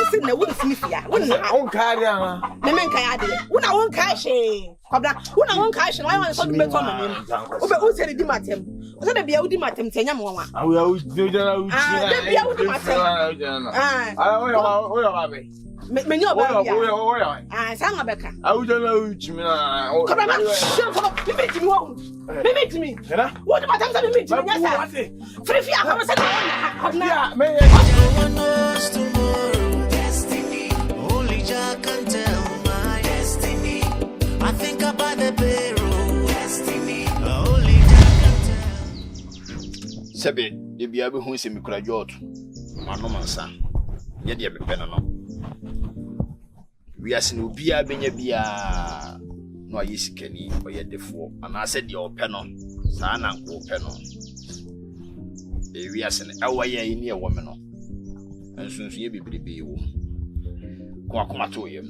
say na won sinifia. Won carry am. Me men kai ade. Una won kai she. Kwabra, una won kai she. Why wan so me to manem. Obe o say di matem. O say da bia udi matem tenya mo wa. Ah, we do da u. Ah, da bia udi matem. Ah, o ya ba. Me nyo ba bia. O ya. Ah, sa nga beka. Ah, u da na u chimi na. Kwabra, me me timi wo. Me me timi. Era? Wo di matem sa me me timi nya sa. Free a come say na. Yeah, me. Destiny, only Jah can tell my destiny. I think about the payroll. Destiny, only Jah can tell. Sebe, de bia be hu se mi kura jot. Mano mansa. Ye de be peno no. We asene obia benya bia no ayesikani oye defo. Ana se de openo. Sa na nko openo. We asene awaye ni e wo me no. Ensunsu ye bibribe wo. Ko akoma to yem.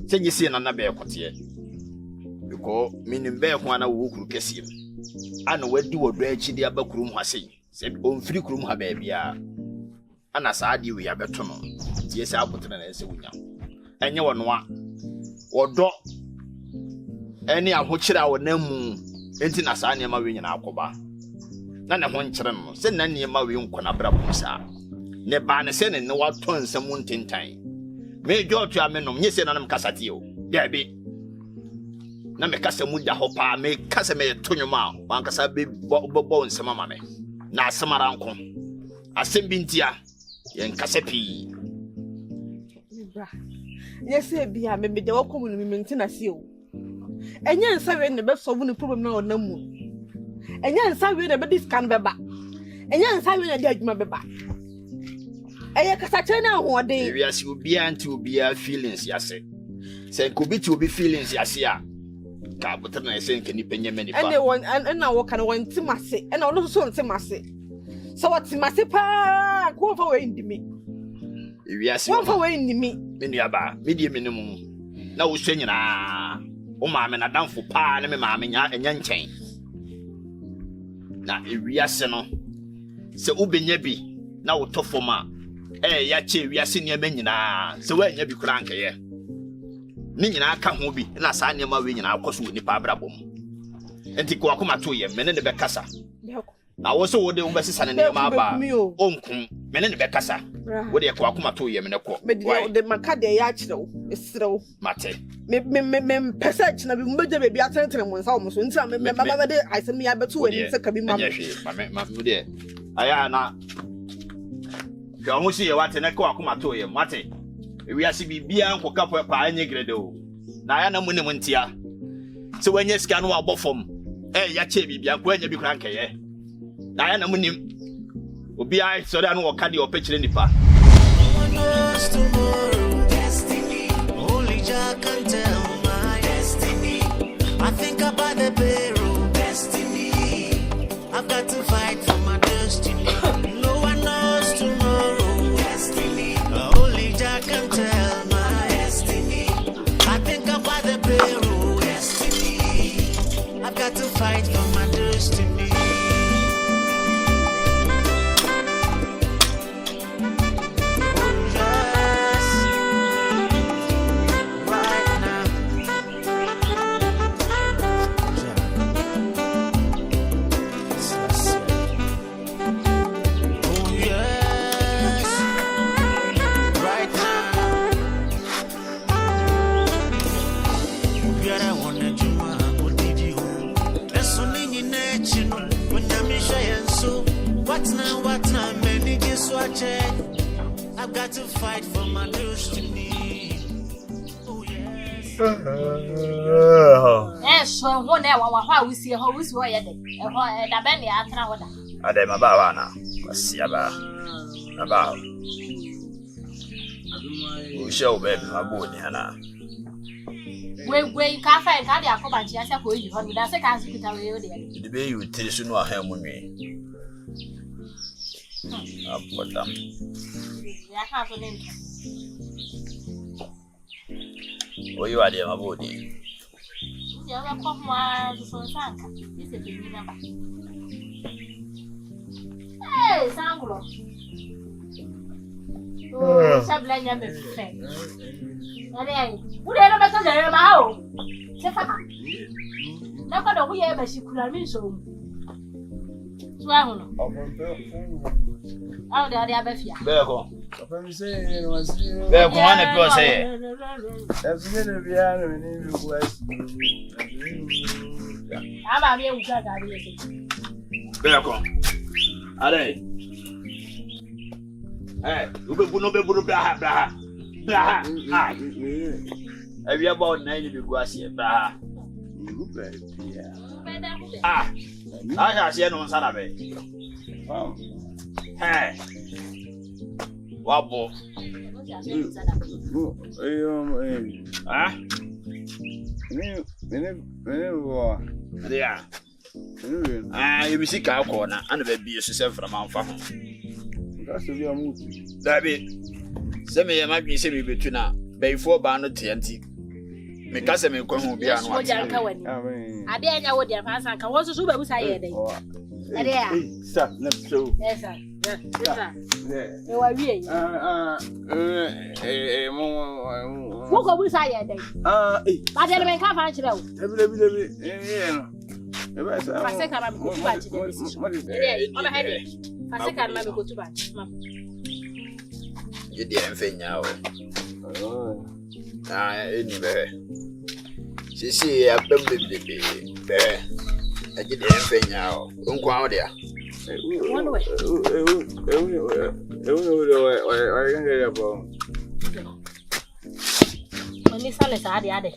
Senye se na na be ekote. Because minim be ho ana wo kuru kesiem. Ana wadi wodo achi de abakurum hase. Se onfiri kurum ha ba bia. Ana saade we abeto no. Tie se abotena na ese wunya. Enye wono a. Wodo eni ahokyira wonamu enti na saa ne ma we nyina akoba. Na ne ho nkyere no. Se na ne ma we nkona bra bomsa. Ne ba ne se ne ne waton nsem ntentan. Me jotu amenom nye se na nam kasate o. Dabi. Na me kasa mu da hopa me kasa me tonwoma wan kasa be bo nsem ama me. Na asemara nko. Asem bintia ye nkasa pi. Bra. Yes e bia me de wakom no me ntina se o. Enya nsa we ne be solve no problem na onamu. Enya nsa we ne be discan beba. Enya nsa we ne de adwuma beba. Eye kasa chena ahoode. We asi obia anti obia feelings yase. Se ko bi ti obi feelings yase a ka botra na ese nke ni penye mani pa. Ene won na wo kan won timase. Ene ono so ntimase. So what timase pa ko fa we ndimi. We asi wo fa we ndimi. Me nuaba, me die menemu. Na wo hwe nyina. Wo maame na danfo pa na me maame nya enya nchen. Na ewiase no se ubenya bi na wo tofoma ya che wiase ne ma nyina se wa nya bi kura nkeye ni nyina aka ho bi na saa ne ma we nyina akoso ni pa brabom enti ko akoma to ye mene ne be kasa na wo so wo de wo be sesa ne ma ba onkum mene ne be kasa wo de ko akoma to ye mene ko me de maka de ya kirewo esrewo mate me passage na bi mbeje be bi atentene mo nsa wo so nti me baba de aisem ya beto wani se ka bi ma me de aya na Kwa musi ye wate na kwa akoma to ye mate ewi ase bibia nkoka pa anye grede o na aya na mu ne muntia se wanye sika no abofom ya che bibia kwa anya bi kura nkeye na aya na mu nim obi ai so da no wo ka de opechire nipa Destiny, only Jah can tell my destiny. I think about the payroll. Destiny, I've got to fight for my destiny. No one knows tomorrow. Destiny, only Jah can tell my destiny. I think about the payroll. Destiny, I've got to fight for my destiny. I've got to fight for my destiny. Oh yes. So one day how we see how we see why the bend atra hoda. Ade mababa na. Asiaba. Aba. O show baby maboni ana. We ka fa ka dia ko banchi asa ko yi ho da se ka su kita we o de. The be you tell so no ahan mu nwe. Apota. Ya ka so nem. Oyi wa de mabodi. Ya ba ko ma so sanka. Ise bi ni namba. Hey, sangulo. Oh, sablanya me fe. Ale, wo dey no beto jere ma ha o. Se fa. Na ko do wo ye ba shikura mi so. So ahu no. Awu de ade abafia. Be ko. Be ko ane pe o say. Every bia no ni bi ku asi. Aba mi e wuka ga bi e. Be ko. Ale. Ube bunu bra. Every about 9 bi ku asi bra. I see no Saturday. Hey, Wabo. You see, cow corner and the baby is from Mount Farm. That's to be a movie. That be send me a magazine semi between a bay 4 banner TNT. Because I'm going to be on what I dare know what their past and was a super say. Stop, let's show. Yes, sir. You are really. What go we say? I didn't make half an hour. I say, I'm going to batch it. I'm a headache. I say, I'm going to batch. You didn't think now. Anyway. See, a baby. I did anything now. Uncle out there. One way. When this son is at the other.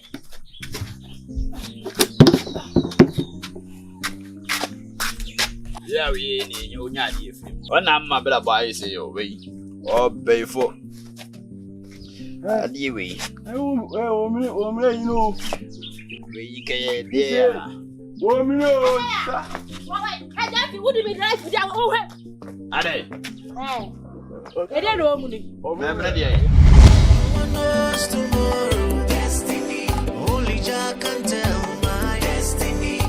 Yeah, we ain't in your nanny. When I'm my better boy, say your way. Or pay for. Anyway, we can there. Woman, I wouldn't be right for your own. Are they? I don't know money. One knows tomorrow, destiny. Only Jah can tell my destiny.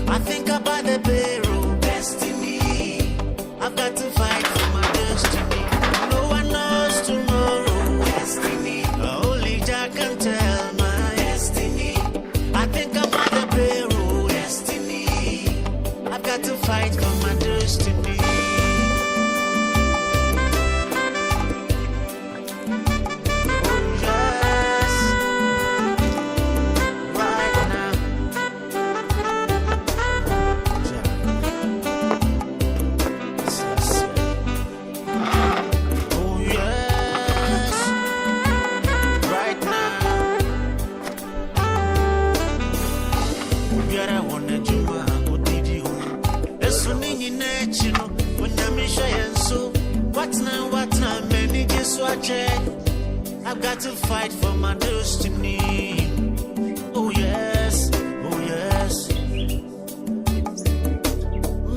I think about the barrel, destiny. I've got to fight for my destiny. No one knows tomorrow, destiny. Only Jah can tell my destiny. I think about the barrel, destiny. I've got to fight for my destiny. I've got to fight for my destiny. Oh yes, oh yes.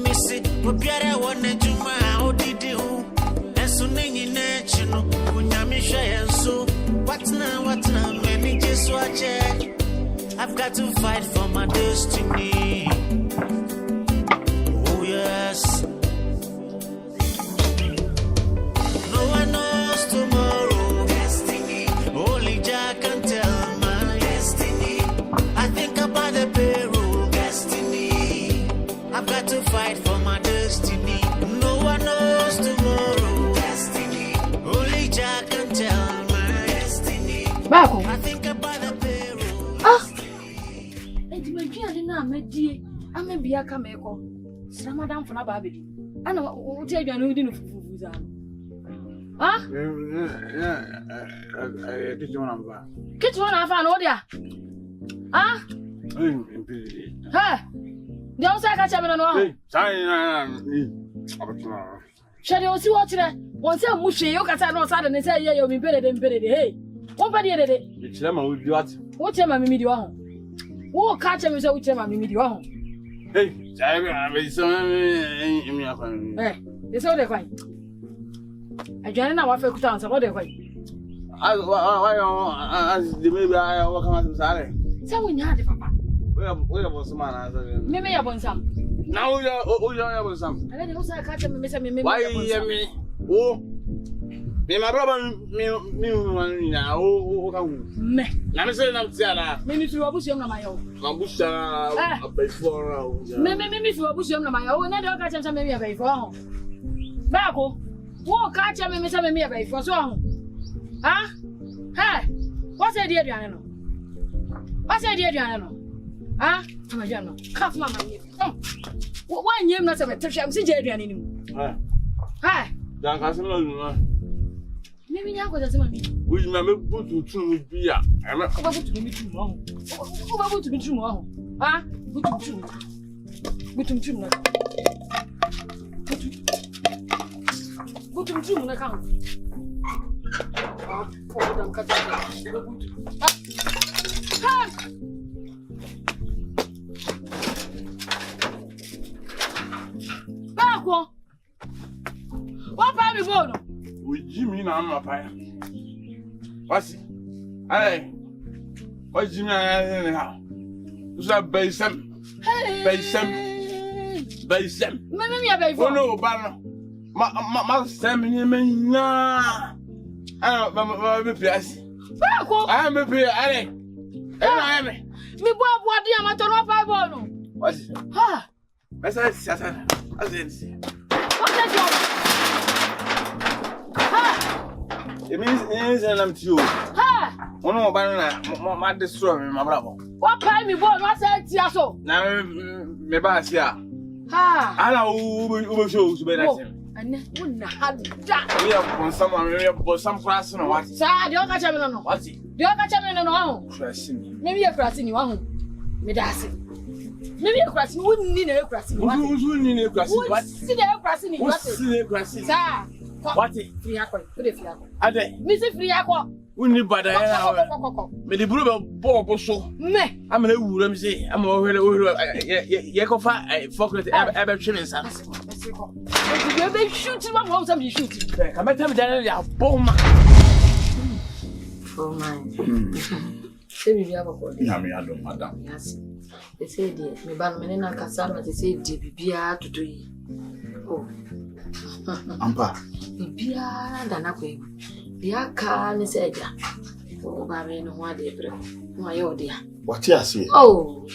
Missy, we better want to do my how did you? And so many national, when I'm and so what now, many just watch it. I've got to fight for my destiny. Oh yes. No one knows tomorrow, destiny. Only Jah can tell my destiny. I think about the barrel, destiny. I've got to fight for my destiny. No one knows tomorrow, destiny. Only Jah can tell my destiny. Bako. I think about the barrel. Enti me dua na amedie, amebia ka meko. Ramadan funa ba bedi. Ana o ti adwa no di no fufu za. Ah? Kitu wana afa no dia. Ah? Ha. Dia o sa ka cha me no ho. Shade o si wo kire. Won se mu hwe yo kata no sa de ne se ye yo mi pere de. Hey. Won pa de de. You chile ma we do what? Wo che ma mi di wa ho. Wo ka cha me se wo che ma mi di wa ho. Hey, I be so me afan. They say they quite. I join na wa fe kuta on what they quite. Why the maybe I walk on Sare. Say we nya de papa. We have some man answer. Me ya bon sam. Now you have some. I dey also catch me say me. Why hear me? Oh. Me my brother me na o ka wu. Me. Na me say na tiara. Me fi obusiom na mayo. Na busha abefo. Me fi obusiom na mayo. Na de o ka chemcha me me abefo ho. Ba ko. Wo ka chemcha me say me abefo so ho. Ha? Hey. What say the aduane no? What say the aduane no? Ha? Am aduane no. Ka fuma ma me. Wa nyem na say me tehwe am si je aduane ni mu. Ha. Ha. Dan ka se no no. Maybe you go to me. We may put to true beer. I'm not Go to me tomorrow. Go to me tomorrow. Ah, go to me. Go to me now. Go to me now, come. Ah, poor damn cat. Ah. Bako. What pa mi go no? we Jimmy na am paya. What's it? Hey, what Jimmy anyhow? So Baysem. Me abey Oh no, Bano. Ma send me na. Ah, me place. Bako. I am a player, I am. Me bo di amato no pa bo no. What's it? Ha. I said, Satan. I said, What that you? it means I'm to you. Ha. One more banana, my destroy me, my brother. What pay me bo no say tia so. Now, me bass here. Ha. I know who shows better. Ane wona hada. We have someone, we have some class on what? Sa de o ka cheme no. What's it? De o ka cheme no ho. Crashing. Me bi akurasi ni wa ho. Me da ase. Me bi akurasi ni wonni na akurasi ni wa. Who's in a class? What? Si de akurasi ni wa. What's in a class? Sa. What? Free akọ. Free akọ. Ade. Me se free akọ. Unni bada ya. Me the blue bob so. Me. I'm a wura me say. I'm over ye ko fa focus ebe trimming sam. You be shooting my house am shooting. Come tell me that ya bomb. For mine. Say me bia bako. Ya me adom madam. Yes. They say dear, me ban me na kasa na they say de bibia to do yi. Oh. Ampa. Bibia da na kwe. Dia ka ne say ja. Oh ba me no ho ade bre. No aye ode a. What you say? Oh.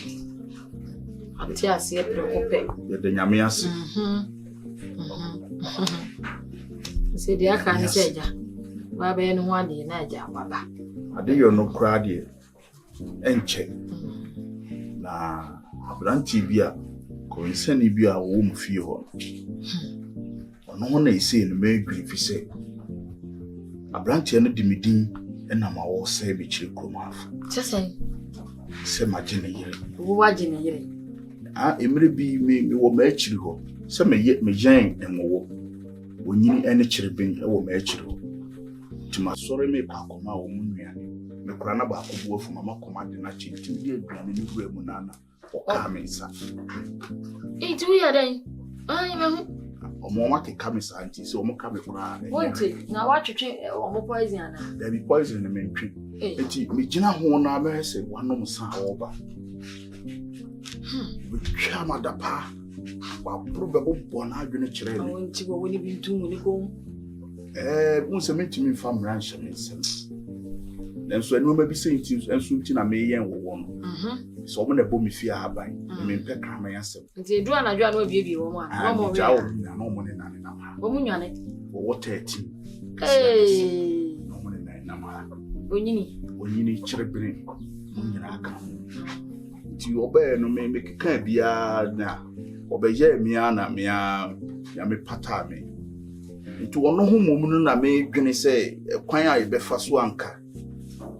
Ati ase bre ko pe. Ye de nyame ase. Say dia ka ne say ja. Ba be no ho ade na ja baba. Ade yo no kra de enche. Na abranti bi a ko nsani bi a wo mu fie ho. Ono ho na ise no me gri fi se. Abranti no di medin na ma wo se bi chire kromafo. Chese. Se ma gene yire. Wo wa gene yire. Ah emre bi me wo ma chire ho. Se me jen enwo. Wonyini ene chire bin wo ma chire ho. Tima sore me pa akoma wo mu nuane. Me kura na ba akobu afu mama koma de na chintim de aduane ni gura mu nana. O ka me nsa. Eh tu ya den. Ai me Omo ma ke ka me sa anti se omo ka me kura na. wonte na wa twetwe omo poison ana. There be poison in me ntwi. Eti me gina ho na me se wanom sa wo ba. We twa madapa. Wa probable bona adwene kire ni. Wonte wo ni bintu ni ko. Unse mentimi fa mran hye nsem. Nenso enu ma bi senti enso nti na me yen wo no. So mo na bo mi fi ahaban. Me mpe krama yasem. Nti edu anadwo an obiebie wo mo a. Mo mo jawo na mo ne na na ma. Wo mu nwane. Wo 13. No mo ne na ma. Onyini chirebere. Mo nyina aka. Nti obe no me keka bia na. Obeje mi ana me ya me pata me. Nti wono ho momu na me dwene se kwan a yebefa so anka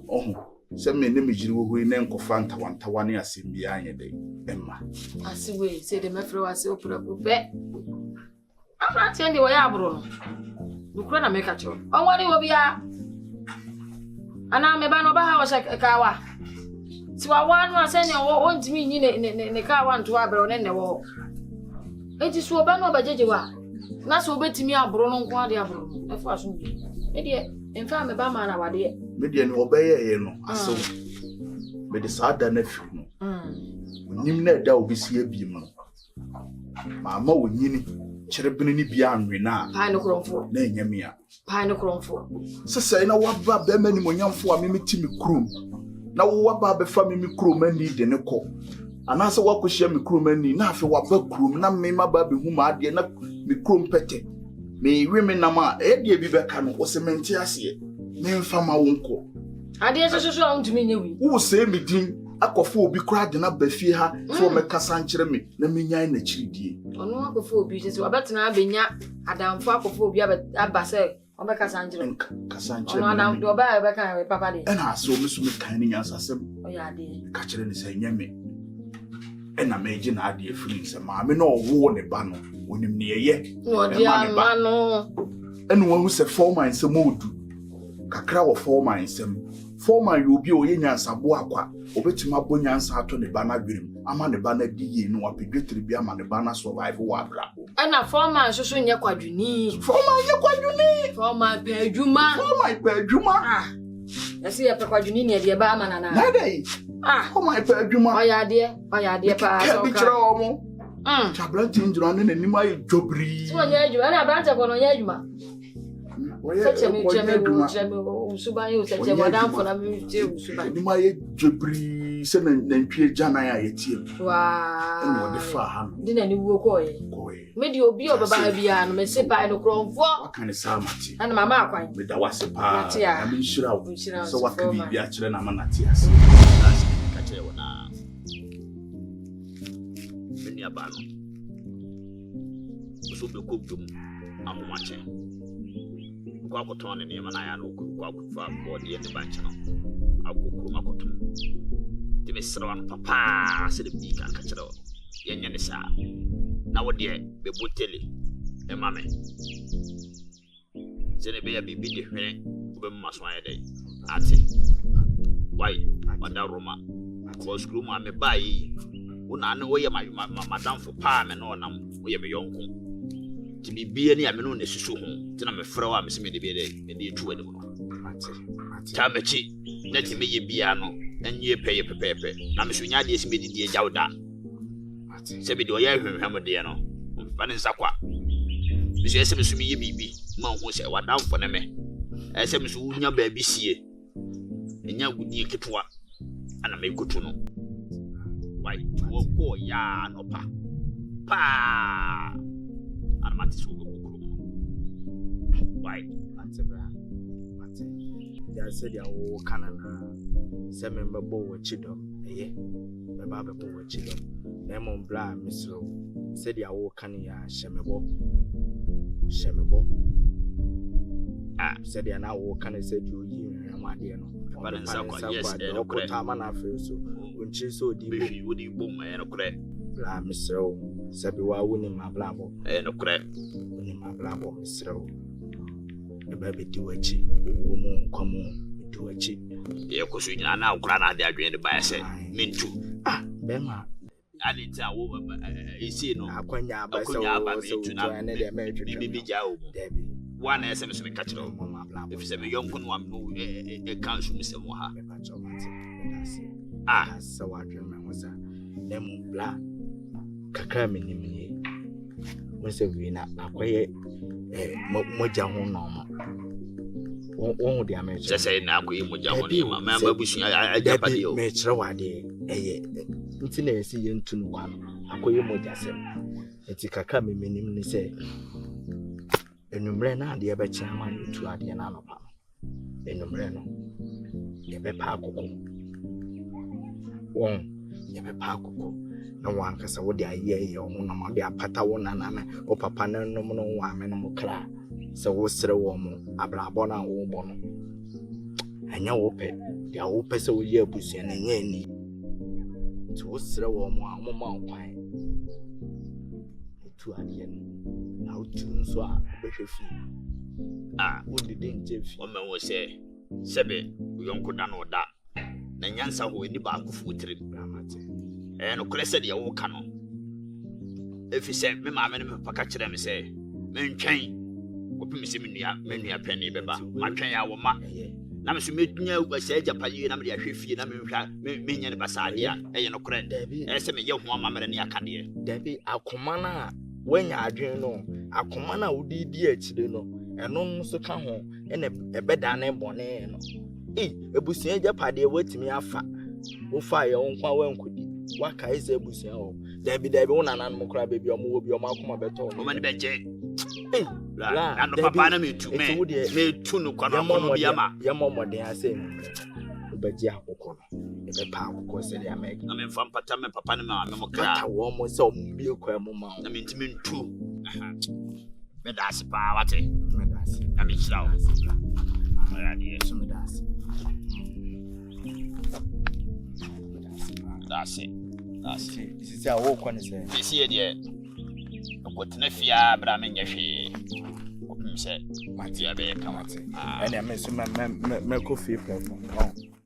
oho se me ne mejiri wo hoi ne nkofa ntawantawa ne asembia anye de emma asiwe se de mefre wase opura pope amra tiende wo ya abro no nukura na meka cho onwani wo bia ana me ba no ba ha wo kawa si wa wanu asene wo ntimi nyi ne kawa nto abro ne wo enti so ba no ba jeje wa na so betimi abro no nko ade abro no efo aso bi e de emfa me ba ma na wade me de ne obeye ye no aso me de saada na fi no nim na da obi si abiem no mama wonyini cherebene ni bia anwe na pa no kromfo na enyame a pa no kromfo sesai na waba be mani monyamfo a memeti me krom na wo waba be fa me krom ani de ne kɔ anase wakohia me krom ani na afi waba krom na me maba be hu ma ade na me krom pete me weme na ma e de bi be ka no o sementi ase me mfa ma wo nkɔ ade so on tumi nyewi wo se me din akɔfo obi kura de na ba fie ha so me kasa nkyere me na me nyan na kyridie ono akɔfo obi sɛ wabɛtena abenya adamfo akɔfo obi aba sɛ ɔbɛkasa nkyere kasa nkyere ono adamfo ɔba bɛka papa de ɛna aso me so me kan ni nyansa sɛm ɔyɛ ade ka kyerɛ ne sɛ nyame ɛna meje na ade afiri sɛ maame na ɔwo ne ba no onim ne yɛ ɔde ama no ɛna wɔn sɛ forman sɛ modu kakra wɔ forman sɛm forman yɛ obi o yɛ nyansa bo akwa obetuma bo nyansa ato ne ba na dwerem ama ne ba na di yie no apedwetiri bi ama ne ba na survive wɔ abrabo ɛna forman so nyɛ kwadwuni forman pɛ adwuma ɛsɛ yɛ pɛ kwadwuni ne ɛde ba ama nana na dai forman pɛ adwuma ɔyɛ ade pa so ka bi kyerɛ wɔn chabranti njura ne n'anim ayɛ dwobiri so nyɛ adwuma ɛna abrante kɔ no nyɛ adwuma sɛkyɛ me usuban yɛ sɛkyɛ madamfo na metie usuban n'anim ayɛ dwobiri sɛ nantwie gyanan a yɛtie ɛna wɔde fa ha no de n'ani wuo kɔɛ me de obi ɔbɛba bia no me se pa no krɔmfo aka ne saa mate ɛna mama akwan me da wase pa na me nhyira wo sɛ waka biribi akyerɛ na ama nate ase ka kyerɛ wo na meni aba no so be ko dum ahomache ko akoton ne nneɛma na ya no ko akofa body ne banche no akokuru makoton de mesra no papa se de bi ka kyerɛ wo yɛnyɛ ne saa na wo de be botele e mame se ne be ya bibi de hwene wo be maso ayɛ dɛ ate why wada roma ko skru ma me bai una ne wo ye madam for pa me no nam wo ye me yonko ti bibie ne ame no ne susu ho ti na me frɛ wa me se me de bi de me de tu ani no ta me chi na ti me ye bia no enye peye pepepe na me so nya de esi me di jawda se bi de o ye hwehwem de no mfa ne nsakwa me so ese me so me ye bibi ma ho se wadam for ne me ese me so nya ba bi sie enya gudi ketwa ana me kutu no why wo ko ya no pa ana mate so go kuro why atebra mate ya said ya wo kanana se member bo wo chido eye me ba be bo wo chido na mo bra misro said ya wo kan ya shemebo said ya na wo kan said you yi amade no balansa kwa yes no kota ma na afi so unchi so di be wo di bom no kure bla misro sabi wa woni ma bla bo no kure woni ma bla bo misro e ba be di wachi wo mu nkomo di wachi e ko so nyina na akura na de adwen de ba se mintu be ma ani ta wo isi no akwanya ba so na ne de ma etwe bibi jawo debi one SMS me catch up if you say me young kun one no e kan so me se mo ha so what dream me was dem bla kakra me ni me we say we na akoye moja ho no mo won de ame say na akoye moja ho no ma babusu ajapade o me kire wade nti na esi ye ntunu kwa akoye moja sem eti kakra me nim ni say enumre na ade be chiama yutu ade na anopa enumre no ye be pa akoko won ye be pa akoko na wan kasa wo de aye ho na ma de apata wo na o papa na no mo no wa me no mo kra se wo sere wo mo abrabo na wo bo no anya wo pe ya wo pe se wo ye abusia na nya ni to wo sere wo mo a mo ma kwan tu ade na utu nso a behwefi wodi den jefi o me wo se sebe yonko da no da na nyansa ho ni ba akufu tire amate no kure se de wo ka no efi se me ma me ne paka kire me se me ntwen opi me se me nua pene beba ma twen ya wo ma na me so metunya ugasa japaye na me de ahwefie na me hwa me nya ne basade a no kure se me ye ho amamere ne akade dabi akoma na when you are doing no, a command would be dear children, and no so come home and a bed and bonnet. A bussier party wait me afa. O fire on one could be. What can I say, Bussier? There be there one animal crab baby or move your mouth come better. Woman, bedje. Eh, la, and papa me too, me too, no quadamon, your mamma, they are saying. Bedia, the power because they are making. I mean, from Patama, Papa, no cat, almost so milk, mamma. I mean, to me too. Medas, power, Medas. I mean, slow. That's it. That's it. This is our walk on the this year, dear. What Nefia, but I mean, say, my dear, come on. And I miss my coffee platform.